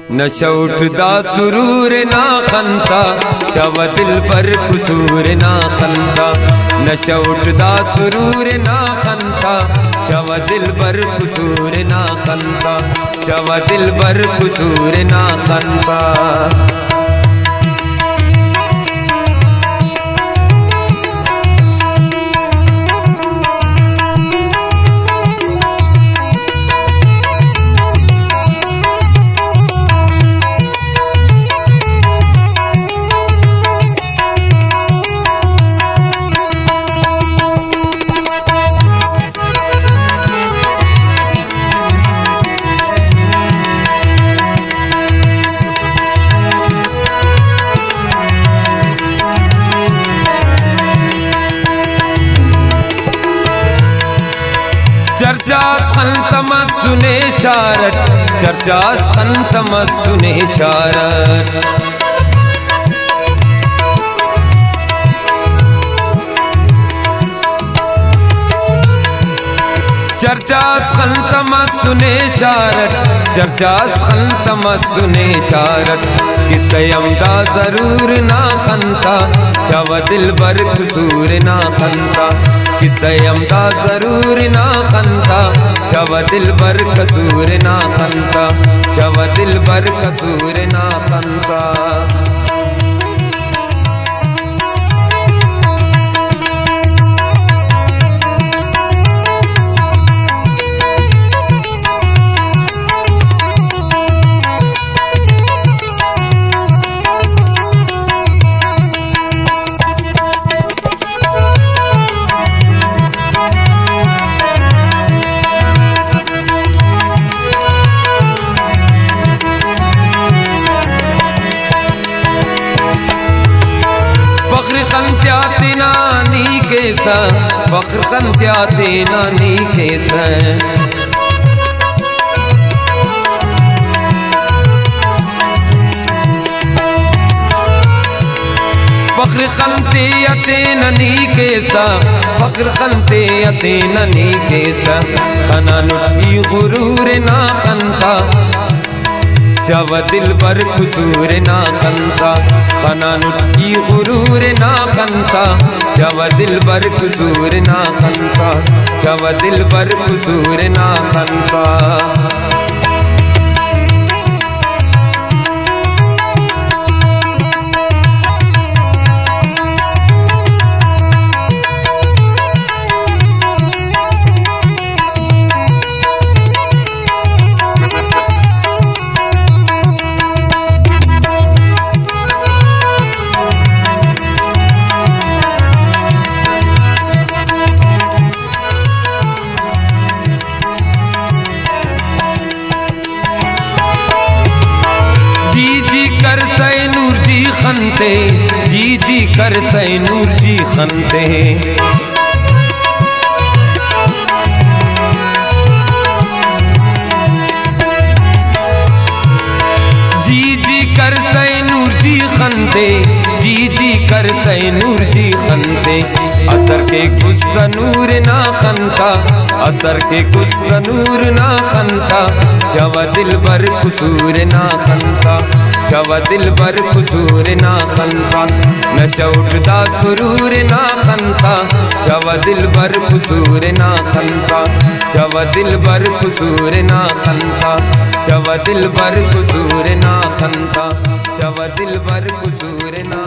नशा उठदा सुरूर ना खंता, चव दिल बर कुसूर ना खंता। नशा उठदा सुरूर ना खंता, चव दिल बर कुसूर ना खंता, चव दिल बर कुसूर ना खंता। चर्चा संतमत सुने शारत, चर्चा संतमत सुने शारत। चर्चा संतमत सुने शारत, चर्चा संतमत सुने शारत। किसयमदा जरूर ना खंता, चव दिल बर कुसूर ना खंता। किसयमदा जरूर ना खंता, चव दिल बर कसूर ना खंता, चव दिल बर कसूर ना खंता। खंत्याते नानी केसा, फख्र खंत्याते नानी केसा। फख्र खंत्याते नानी केसा, फख्र खंत्याते नानी केसा। खना नुटी गुरूर ना खंता, चव दिल बर कुसूर ना खंता। खना नुटी गुरूर ना खंता, चव दिल बर कुसूर ना खंता, चव दिल बर कुसूर ना खंता। कर सै नूर जी खनते, जी जी कर सै नूर जी खनते। जी जी कर सै नूर जी खनते, जी जी कर सै नूर जी खनते। असर के कुछ नूर ना खनता, असर के कुछ नूर ना खनता, चव दिल बर कुसूर ना खनता, चव दिल बर कुसूर ना खनता। नशा उठदा सुरूर ना खनता, चव दिल बर कुसूर ना खनता, चव दिल बर कुसूर ना खनता, चव दिल बर कुसूर ना खनता, चव दिल बर कुसूर ना।